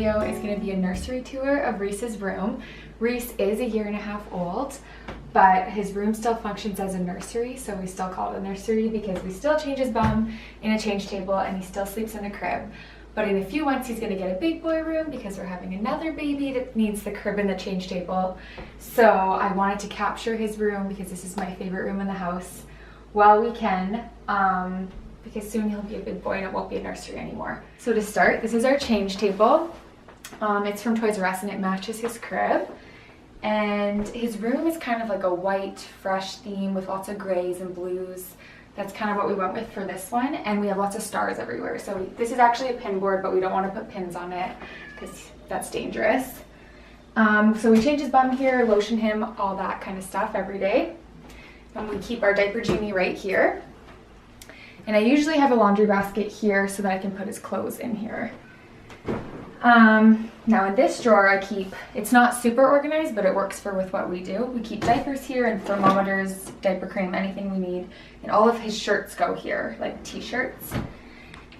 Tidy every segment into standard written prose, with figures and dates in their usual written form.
video is going to be a nursery tour of Rhys's room. Rhys is 1.5 years old, but his room still functions as a nursery, so we still call it a nursery because we still change his bum in a change table and he still sleeps in a crib. But in a few months he's going to get a big boy room because we're having another baby that needs the crib and the change table. So I wanted to capture his room because this is my favorite room in the house while we can. Because soon he'll be a big boy and it won't be a nursery anymore. So to start, this is our change table. It's from Toys R Us and it matches his crib. And his room is kind of like a white, fresh theme with lots of grays and blues. That's kind of what we went with for this one. And we have lots of stars everywhere. So this is actually a pin board, but we don't want to put pins on it because that's dangerous. So we change his bum here, lotion him, all that kind of stuff every day. And we keep our diaper genie right here. And I usually have a laundry basket here so that I can put his clothes in here. Now in this drawer I keep, it's not super organized, but it works with what we do. We keep diapers here and thermometers, diaper cream, anything we need. And all of his shirts go here, like t-shirts.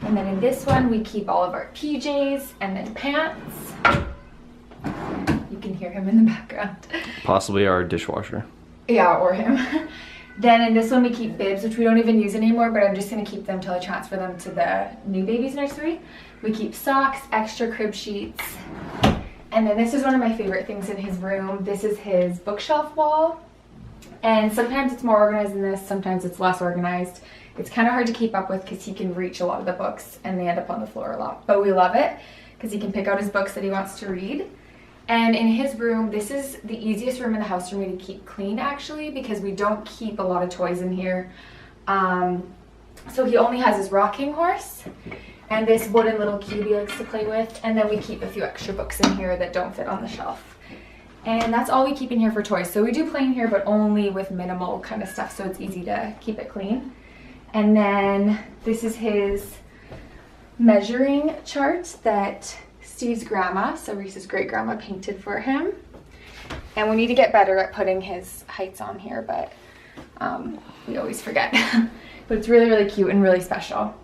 And then in this one we keep all of our PJs and then pants. You can hear him in the background. Possibly our dishwasher. Yeah, or him. Then in this one we keep bibs, which we don't even use anymore, but I'm just going to keep them till I transfer them to the new baby's nursery. We keep socks, extra crib sheets. And then this is one of my favorite things in his room. This is his bookshelf wall. And sometimes it's more organized than this, sometimes it's less organized. It's kind of hard to keep up with because he can reach a lot of the books and they end up on the floor a lot. But we love it because he can pick out his books that he wants to read. And in his room, this is the easiest room in the house for me to keep clean actually, because we don't keep a lot of toys in here. So he only has his rocking horse and this wooden little cube he likes to play with. And then we keep a few extra books in here that don't fit on the shelf. And that's all we keep in here for toys. So we do play in here, but only with minimal kind of stuff, so it's easy to keep it clean. And then this is his measuring chart that Steve's grandma, so Rhys's great grandma, painted for him. And we need to get better at putting his heights on here, but we always forget. But it's really, really cute and really special.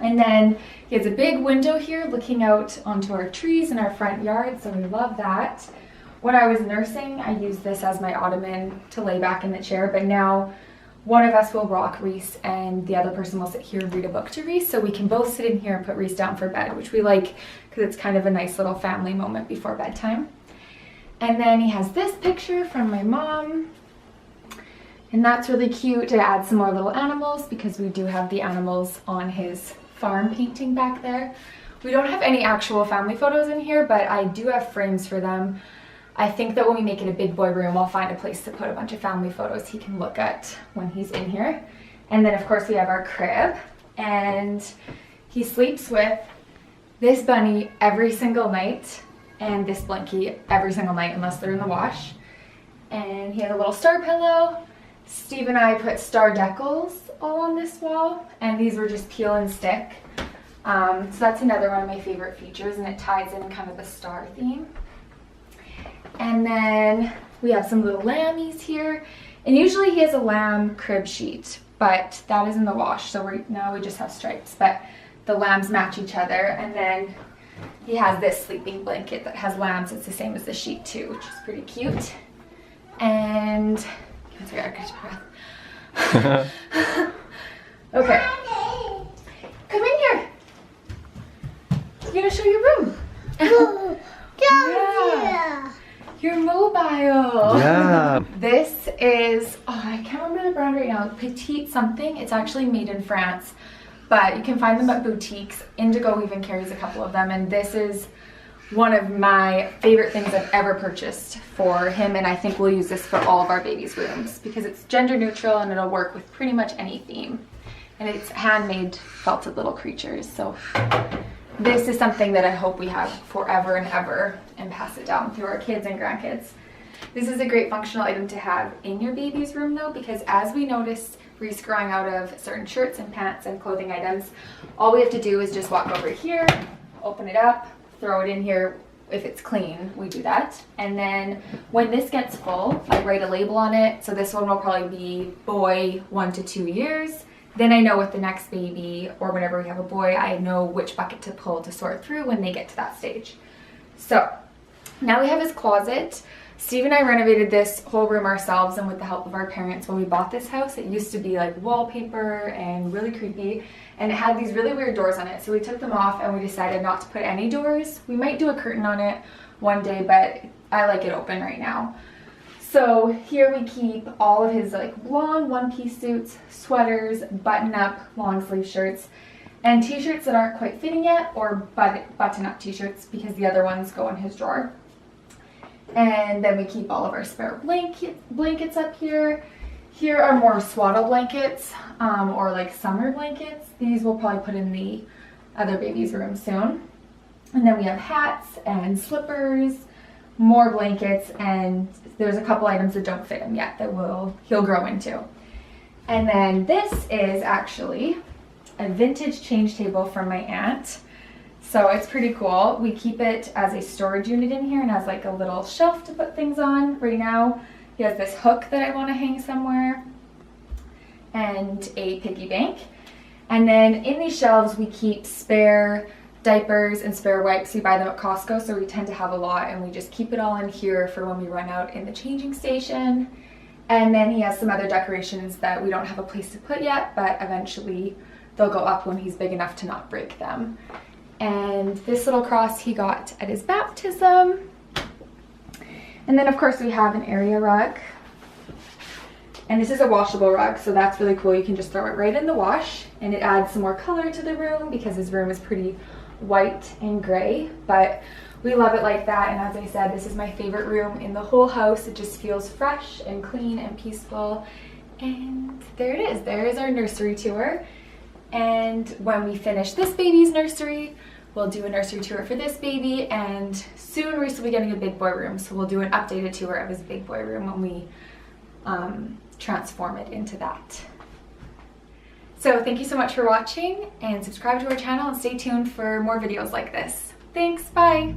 And then he has a big window here looking out onto our trees in our front yard, so we love that. When I was nursing, I used this as my ottoman to lay back in the chair, but now one of us will rock Rhys and the other person will sit here and read a book to Rhys, so we can both sit in here and put Rhys down for bed, which we like because it's kind of a nice little family moment before bedtime. And then he has this picture from my mom, and that's really cute. It adds some more little animals because we do have the animals on his farm painting back there. We don't have any actual family photos in here, but I do have frames for them. I think that when we make it a big boy room, I'll find a place to put a bunch of family photos he can look at when he's in here. And then of course we have our crib, and he sleeps with this bunny every single night and this blankie every single night unless they're in the wash. And he has a little star pillow. Steve and I put star decals all on this wall, and these were just peel and stick. So that's another one of my favorite features, and it ties in kind of the star theme. And then we have some little lammies here, and usually he has a lamb crib sheet, but that is in the wash, so now we just have stripes, but the lambs match each other. And then he has this sleeping blanket that has lambs. It's the same as the sheet too, which is pretty cute. And sorry, I got your breath. Okay, come in here. I'm gonna show your room. Yeah. Your mobile. Yeah. This is, oh, I can't remember the brand right now. Petite something. It's actually made in France, but you can find them at boutiques. Indigo even carries a couple of them, and this is one of my favorite things I've ever purchased for him, and I think we'll use this for all of our babies' rooms because it's gender neutral and it'll work with pretty much any theme. And it's handmade felted little creatures, so this is something that I hope we have forever and ever and pass it down through our kids and grandkids. This is a great functional item to have in your baby's room though, because as we notice Rhys growing out of certain shirts and pants and clothing items, all we have to do is just walk over here, open it up, throw it in here. If it's clean, we do that. And then when this gets full, I write a label on it. So this one will probably be boy 1 to 2 years. Then I know with the next baby, or whenever we have a boy, I know which bucket to pull to sort through when they get to that stage. So now we have his closet. Steve and I renovated this whole room ourselves and with the help of our parents when we bought this house. It used to be like wallpaper and really creepy, and it had these really weird doors on it. So we took them off and we decided not to put any doors. We might do a curtain on it one day, but I like it open right now. So here we keep all of his like long one-piece suits, sweaters, button-up long sleeve shirts, and t-shirts that aren't quite fitting yet, or button-up t-shirts because the other ones go in his drawer. And then we keep all of our spare blankets up here. Here are more swaddle blankets, or like summer blankets. These we'll probably put in the other baby's room soon. And then we have hats and slippers, more blankets, and there's a couple items that don't fit him yet that he'll grow into. And then this is actually a vintage change table from my aunt. So it's pretty cool. We keep it as a storage unit in here and has like a little shelf to put things on. Right now, he has this hook that I want to hang somewhere and a piggy bank. And then in these shelves, we keep spare diapers and spare wipes. We buy them at Costco, so we tend to have a lot, and we just keep it all in here for when we run out in the changing station. And then he has some other decorations that we don't have a place to put yet, but eventually they'll go up when he's big enough to not break them. And this little cross he got at his baptism. And then of course we have an area rug. And this is a washable rug, so that's really cool. You can just throw it right in the wash, and it adds some more color to the room because his room is pretty white and gray, but we love it like that. And as I said, this is my favorite room in the whole house. It just feels fresh and clean and peaceful. And there it is. There is our nursery tour. And when we finish this baby's nursery, we'll do a nursery tour for this baby, and soon Rhys will be getting a big boy room, so we'll do an updated tour of his big boy room when we transform it into that. So thank you so much for watching, and subscribe to our channel and stay tuned for more videos like this. Thanks, bye!